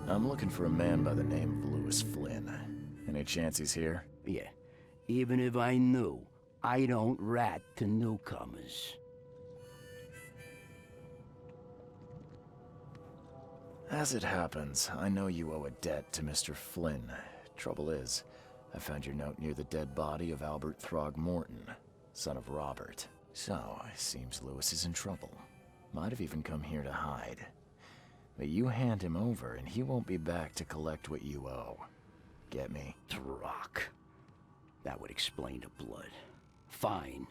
I'm looking for a man by the name of Lewis Flynn. Any chance he's here? Yeah. Even if I knew, I don't rat to newcomers. As it happens, I know you owe a debt to Mr. Flynn. Trouble is, I found your note near the dead body of Albert Throgmorton, son of Robert. So, it seems Lewis is in trouble. Might have even come here to hide. But you hand him over and he won't be back to collect what you owe. Get me? Throg. That would explain the blood. Fine.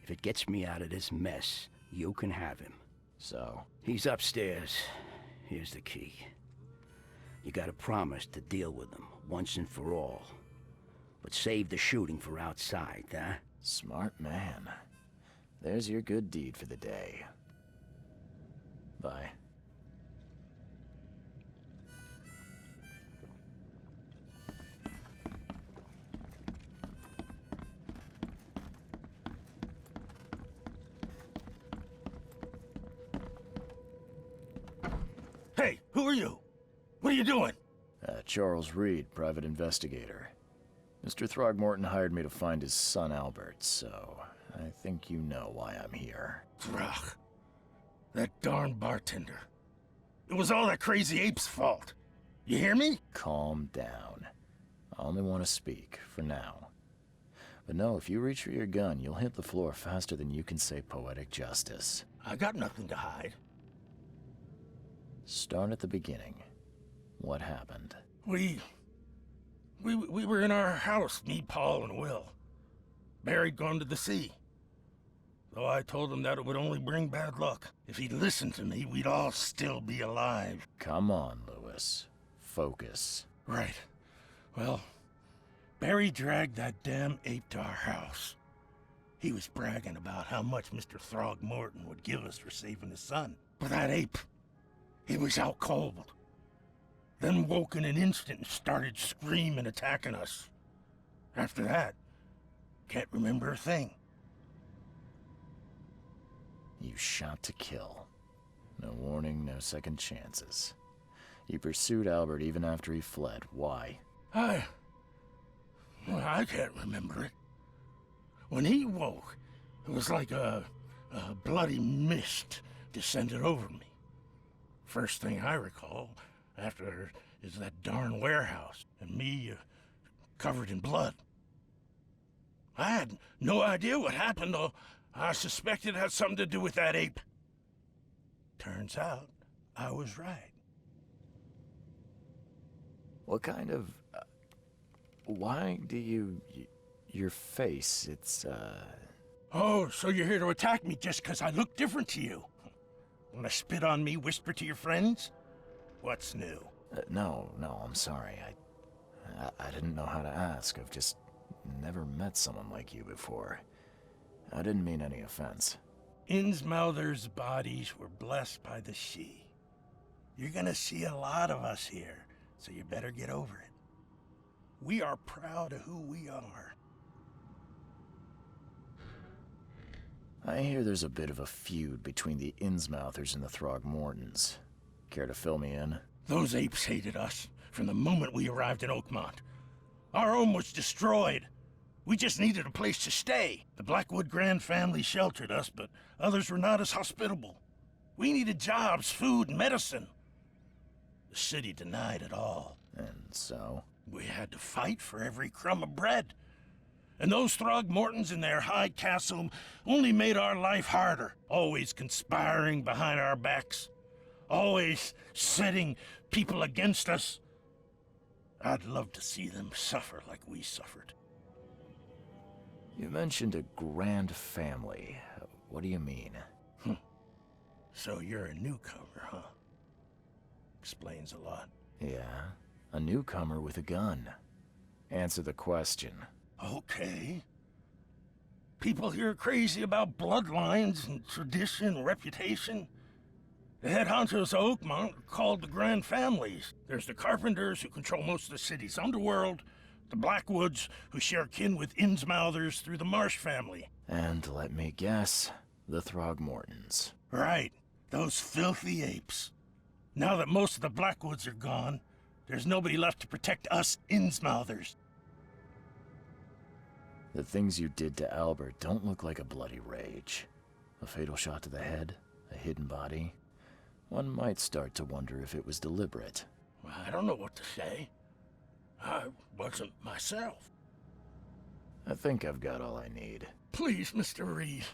If it gets me out of this mess, you can have him. So? He's upstairs. Here's the key. You gotta promise to deal with him, once and for all. But save the shooting for outside, huh? Smart man. There's your good deed for the day. Bye. Hey, who are you? What are you doing? Charles Reed, private investigator. Mr. Throgmorton hired me to find his son Albert, so I think you know why I'm here. Throg. That darn bartender. It was all that crazy ape's fault. You hear me? Calm down. I only want to speak, for now. But no, if you reach for your gun, you'll hit the floor faster than you can say poetic justice. I got nothing to hide. Start at the beginning. What happened? We were in our house, me, Paul, and Will. Barry'd gone to the sea. Though I told him that it would only bring bad luck. If he'd listened to me, we'd all still be alive. Come on, Lewis. Focus. Right. Well, Barry dragged that damn ape to our house. He was bragging about how much Mr. Throgmorton would give us for saving his son. But that ape, he was out cold. Then woke in an instant and started screaming, attacking us. After that, can't remember a thing. You shot to kill. No warning, no second chances. You pursued Albert even after he fled. Why? I can't remember it. When he woke, it was like a bloody mist descended over me. First thing I recall after is that darn warehouse, and me covered in blood. I had no idea what happened, though I suspected it had something to do with that ape. Turns out, I was right. What kind of... why do you... your face, it's, Oh, so you're here to attack me just because I look different to you? Wanna spit on me, whisper to your friends? What's new? No, I'm sorry. I didn't know how to ask. I've just never met someone like you before. I didn't mean any offense. Innsmouther's bodies were blessed by the Sidhe. You're gonna see a lot of us here, so you better get over it. We are proud of who we are. I hear there's a bit of a feud between the Innsmouthers and the Throgmortons. Care to fill me in? Those apes hated us from the moment we arrived in Oakmont. Our home was destroyed. We just needed a place to stay. The Blackwood Grand family sheltered us, but others were not as hospitable. We needed jobs, food, and medicine. The city denied it all. And so? We had to fight for every crumb of bread. And those Throgmortons in their high castle only made our life harder, always conspiring behind our backs, always setting people against us. I'd love to see them suffer like we suffered. You mentioned a grand family. What do you mean? So you're a newcomer, huh? Explains a lot. Yeah, a newcomer with a gun. Answer the question. Okay. People here are crazy about bloodlines and tradition and reputation. The head honchos of Oakmont are called the Grand Families. There's the Carpenters, who control most of the city's underworld, the Blackwoods, who share kin with Innsmouthers through the Marsh family. And let me guess, the Throgmortons. Right. Those filthy apes. Now that most of the Blackwoods are gone, there's nobody left to protect us Innsmouthers. The things you did to Albert don't look like a bloody rage. A fatal shot to the head, a hidden body. One might start to wonder if it was deliberate. Well, I don't know what to say. I wasn't myself. I think I've got all I need. Please, Mr. Reed,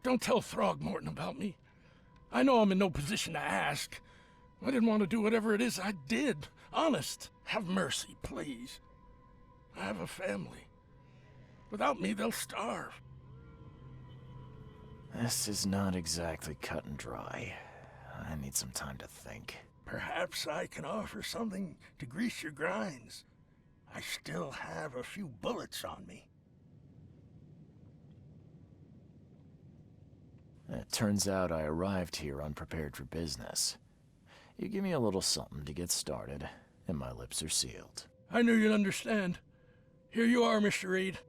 don't tell Throgmorton about me. I know I'm in no position to ask. I didn't want to do whatever it is I did. Honest, have mercy, please. I have a family. Without me, they'll starve. This is not exactly cut and dry. I need some time to think. Perhaps I can offer something to grease your grinds. I still have a few bullets on me. It turns out I arrived here unprepared for business. You give me a little something to get started, and my lips are sealed. I knew you'd understand. Here you are, Mr. Reed.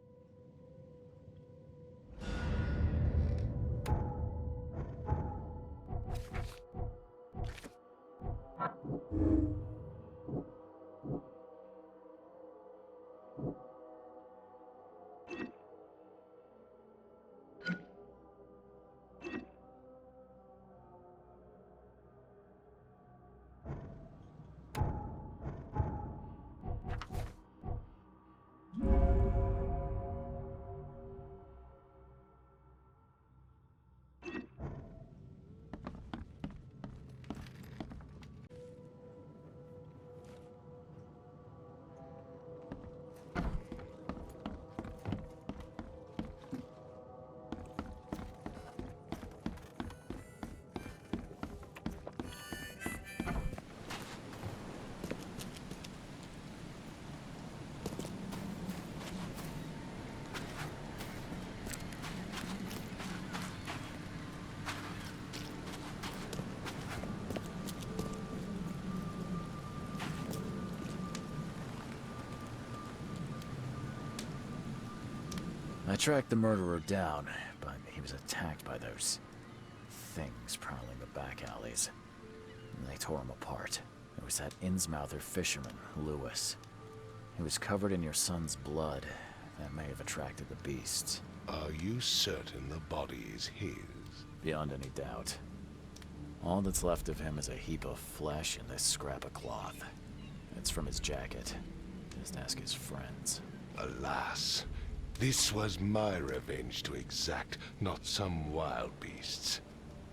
I tracked the murderer down, but he was attacked by those things prowling the back alleys. And they tore him apart. It was that Innsmouther fisherman, Lewis. He was covered in your son's blood. That may have attracted the beasts. Are you certain the body is his? Beyond any doubt. All that's left of him is a heap of flesh and this scrap of cloth. It's from his jacket. Just ask his friends. Alas, this was my revenge to exact, not some wild beast's.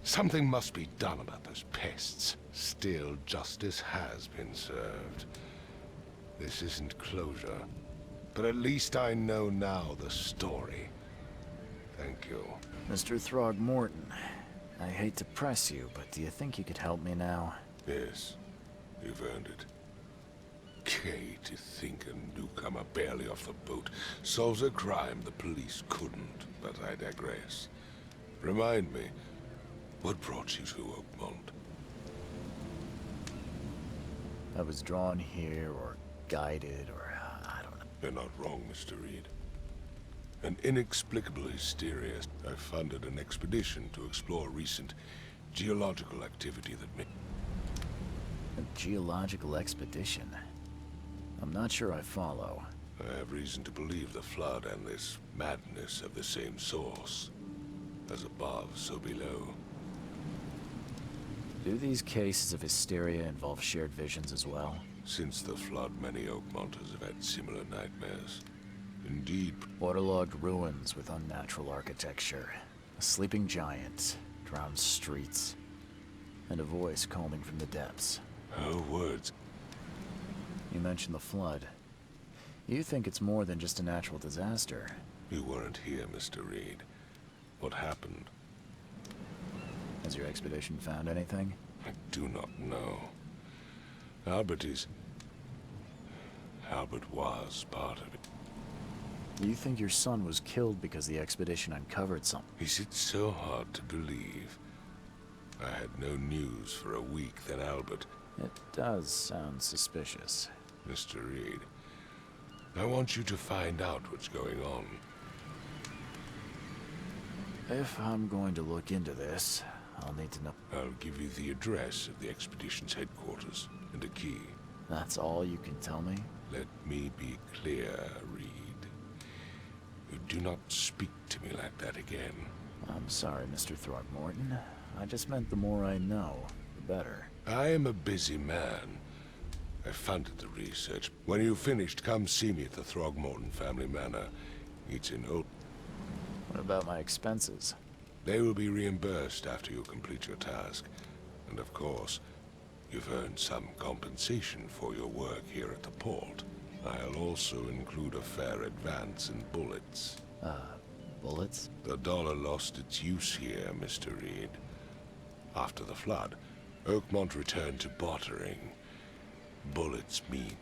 Something must be done about those pests. Still, justice has been served. This isn't closure, but at least I know now the story. Thank you. Mr. Throgmorton, I hate to press you, but do you think you could help me now? Yes, you've earned it. Kay, to think a newcomer barely off the boat solves a crime the police couldn't, but I digress. Remind me, what brought you to Oakmont? I was drawn here, or guided, or I don't know. You're not wrong, Mr. Reed. An inexplicable hysteria. I funded an expedition to explore recent geological activity that may... A geological expedition? I'm not sure I follow. I have reason to believe the flood and this madness have the same source. As above, so below. Do these cases of hysteria involve shared visions as well? Since the flood, many Oakmonters have had similar nightmares. Indeed. Waterlogged ruins with unnatural architecture. A sleeping giant, drowned streets, and a voice calling from the depths. Her words. You mentioned the flood. You think it's more than just a natural disaster. You weren't here, Mr. Reed. What happened? Has your expedition found anything? I do not know. Albert was part of it. You think your son was killed because the expedition uncovered something? Is it so hard to believe? I had no news for a week, then Albert... It does sound suspicious. Mr. Reed, I want you to find out what's going on. If I'm going to look into this, I'll need to know. I'll give you the address of the expedition's headquarters and a key. That's all you can tell me? Let me be clear, Reed. You do not speak to me like that again. I'm sorry, Mr. Throgmorton. I just meant the more I know, the better. I am a busy man. I funded the research. When you've finished, come see me at the Throgmorton family manor. It's in Old... What about my expenses? They will be reimbursed after you complete your task. And of course, you've earned some compensation for your work here at the port. I'll also include a fair advance in bullets. Bullets? The dollar lost its use here, Mr. Reed. After the flood, Oakmont returned to bartering. Bullets mean...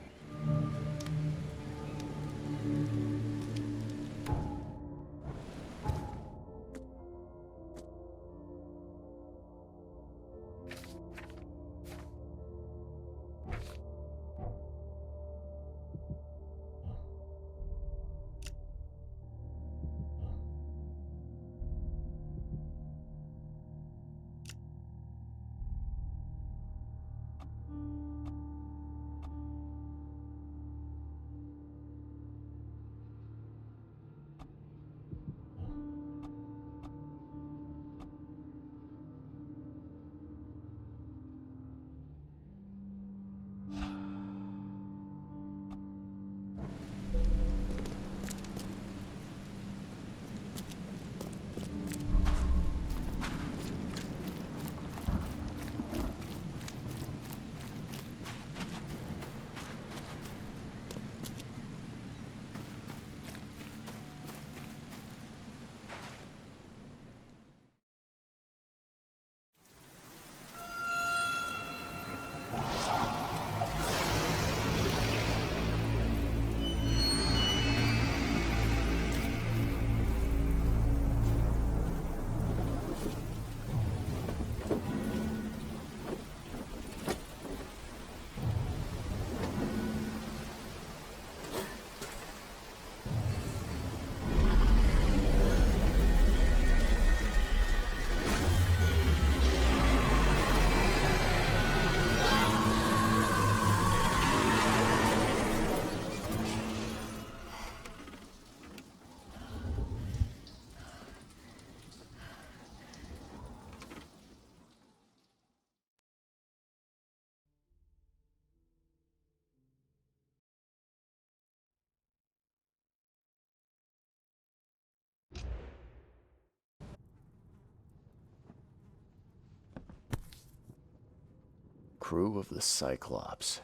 Crew of the Cyclops.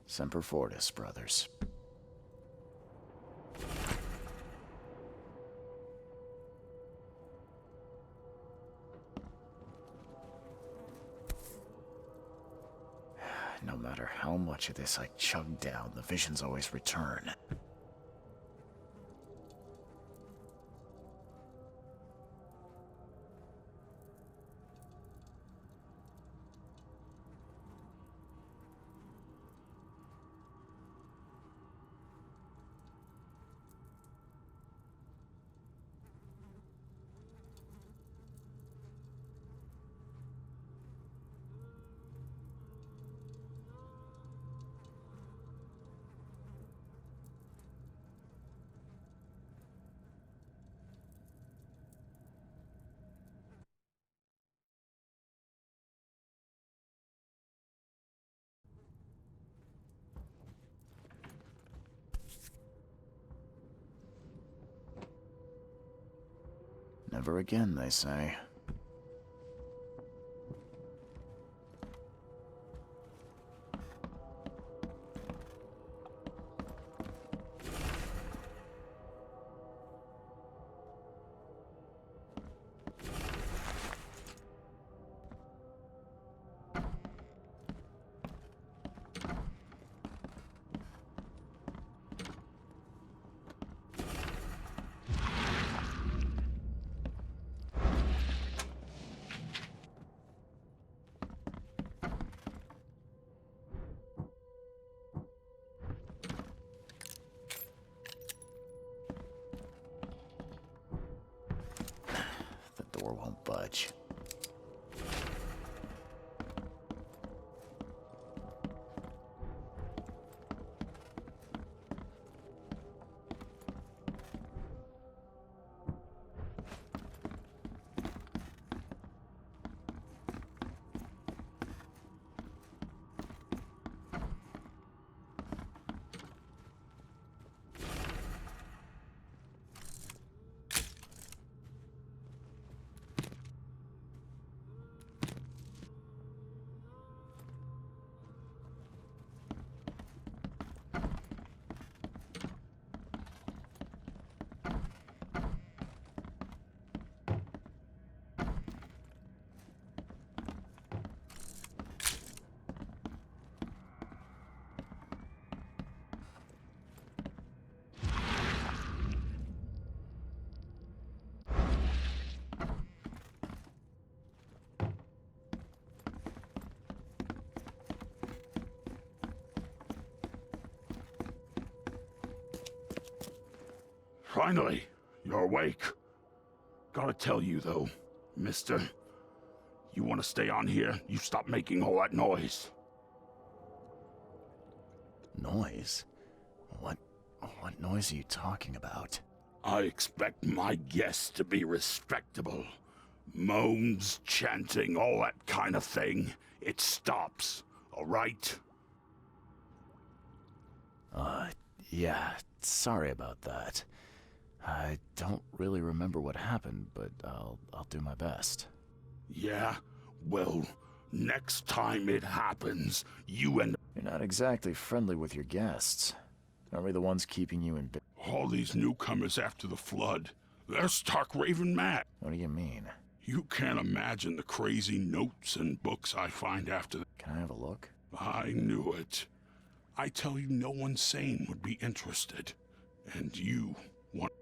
Semper Fortis, brothers. No matter how much of this I chug down, the visions always return. Never again, they say. Finally, you're awake. Gotta tell you though, mister, you want to stay on here, you stop making all that noise. Noise? What noise are you talking about? I expect my guests to be respectable. Moans, chanting, all that kind of thing. It stops, all right? Yeah, sorry about that. I don't really remember what happened, but I'll do my best. Yeah? Well, next time it happens, you and You're not exactly friendly with your guests. Aren't we the ones keeping you in all these newcomers after the flood, they're stark raving mad. What do you mean? You can't imagine the crazy notes and books I find after that. Can I have a look? I knew it. I tell you, no one sane would be interested. And you want...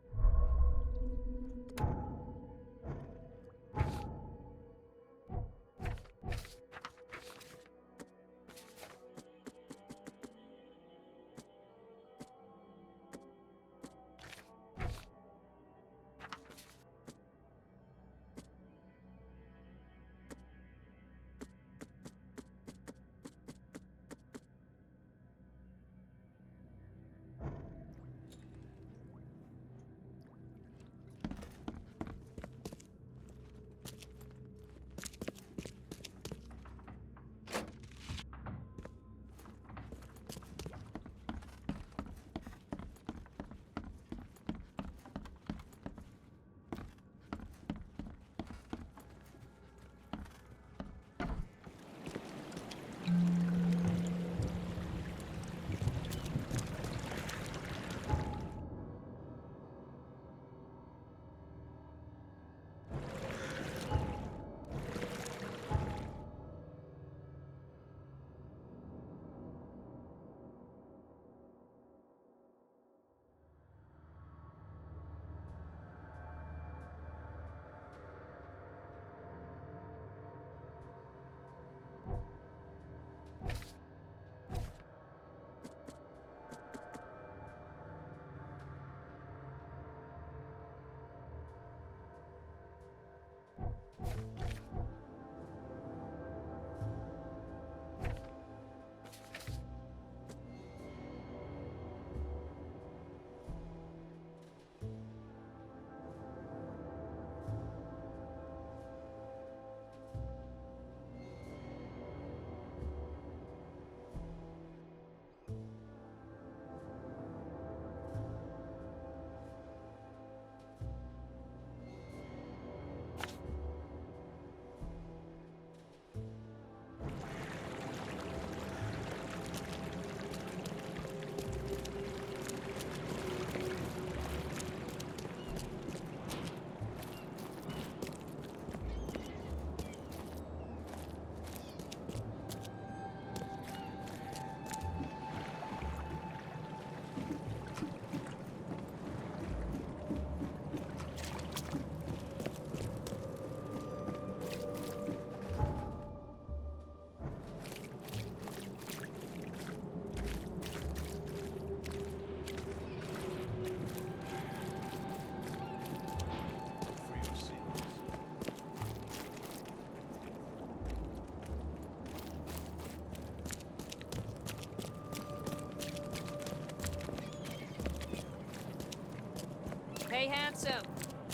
Hey, handsome.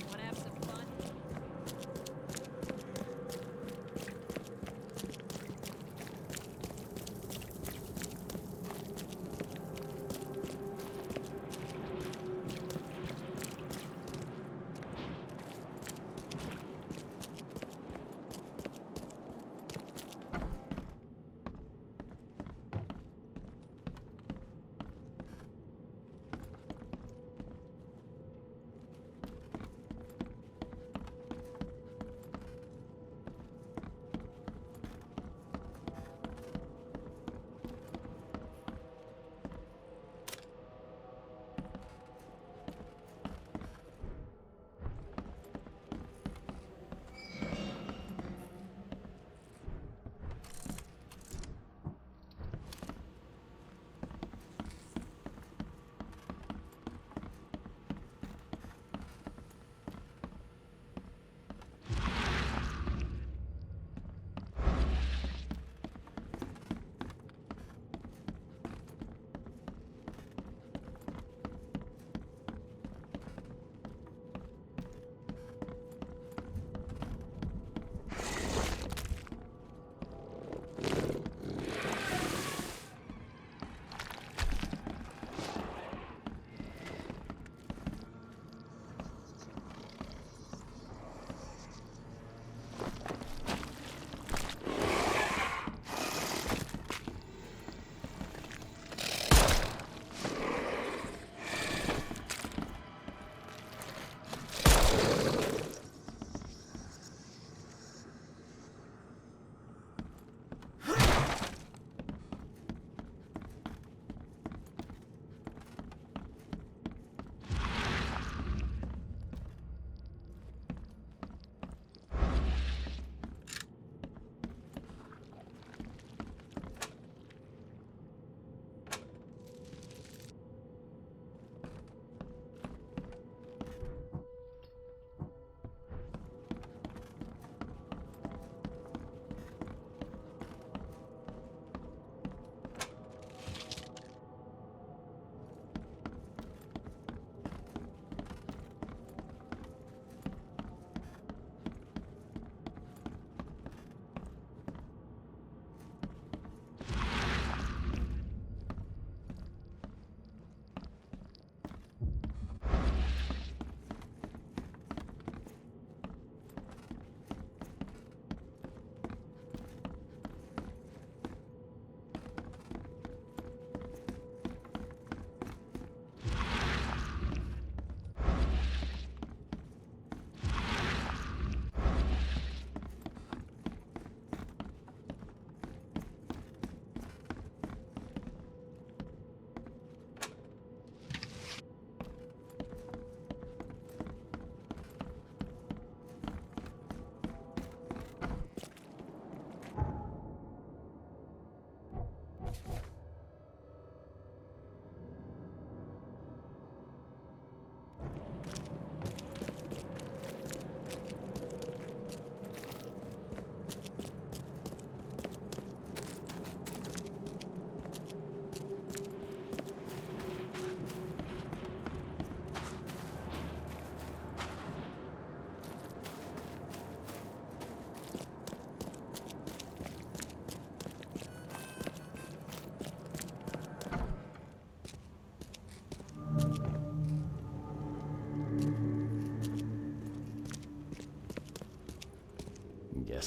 Wanna have some fun?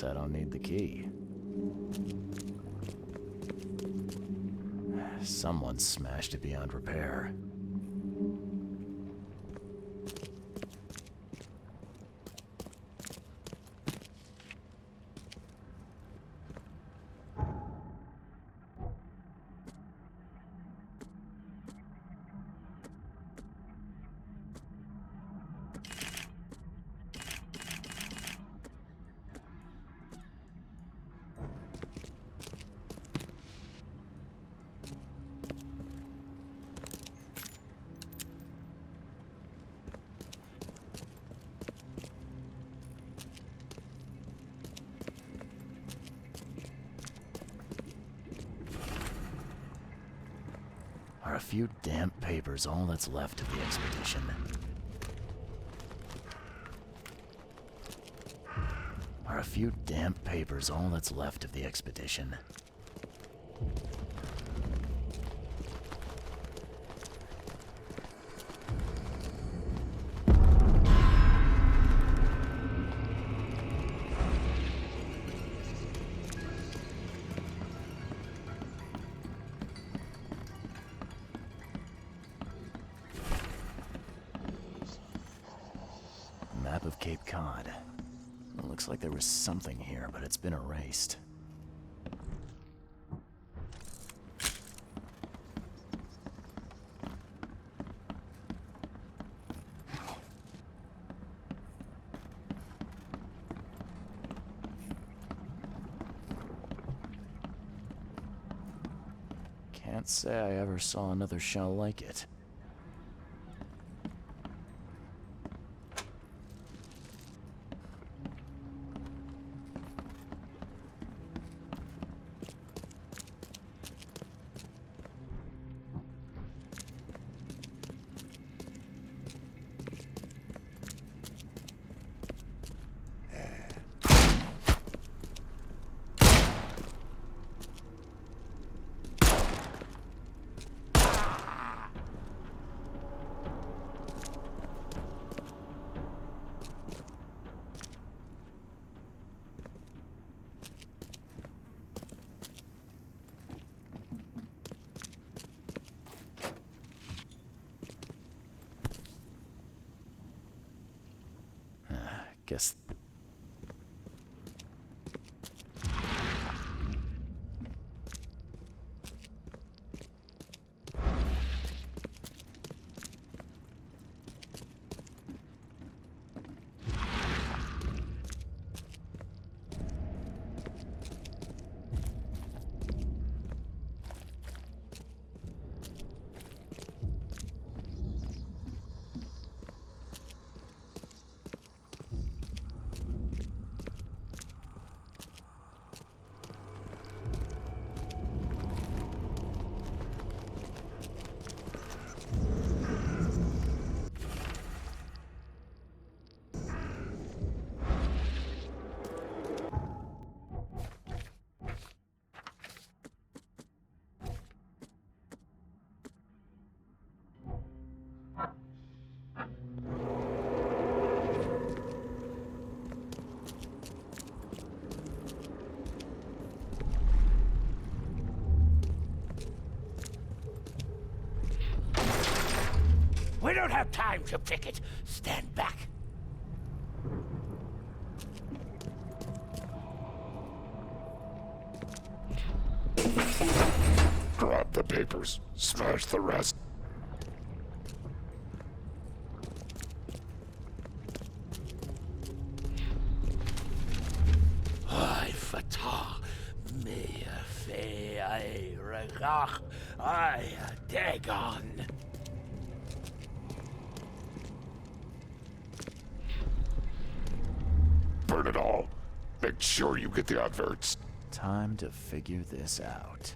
Guess I don't need the key. Someone smashed it beyond repair. Are a few damp papers all that's left of the expedition? Are a few damp papers all that's left of the expedition? Map of Cape Cod. It looks like there was something here, but it's been erased. Can't say I ever saw another shell like it. Guess. We don't have time to pick it. Stand back. Grab the papers. Smash the rest. Ay, fatah. Me fe ay regach. Ay, dagon. Burn it all. Make sure you get the adverts. Time to figure this out.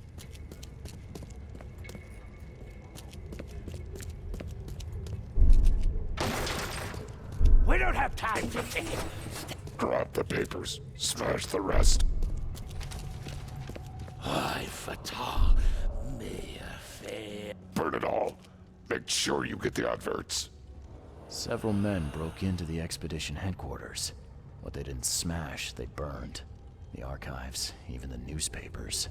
We don't have time to pick it. Grab the papers. Smash the rest. Ay, fatah. Me fe. Burn it all. Make sure you get the adverts. Several men broke into the expedition headquarters. What they didn't smash, they burned. The archives, even the newspapers.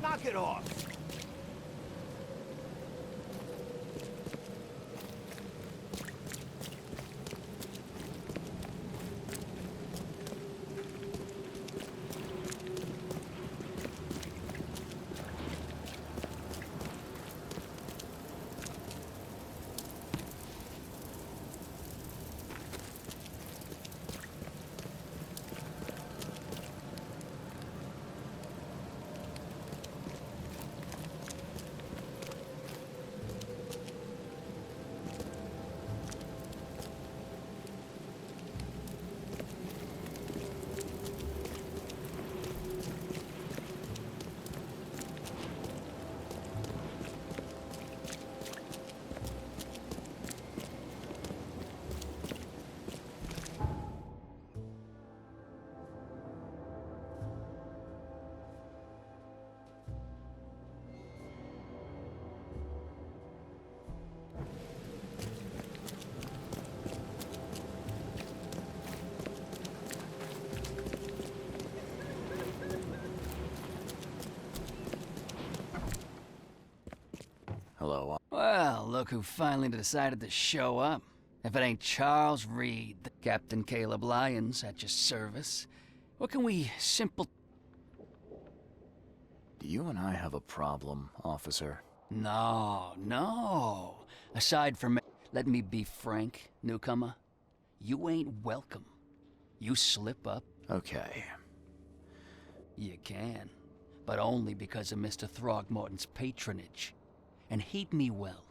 Knock it off! Well, look who finally decided to show up. If it ain't Charles Reed, Captain Caleb Lyons at your service. What can we simple... Do you and I have a problem, officer? No, no. Aside from... Let me be frank, newcomer. You ain't welcome. You slip up, Okay. you can. But only because of Mr. Throgmorton's patronage. And heed me well.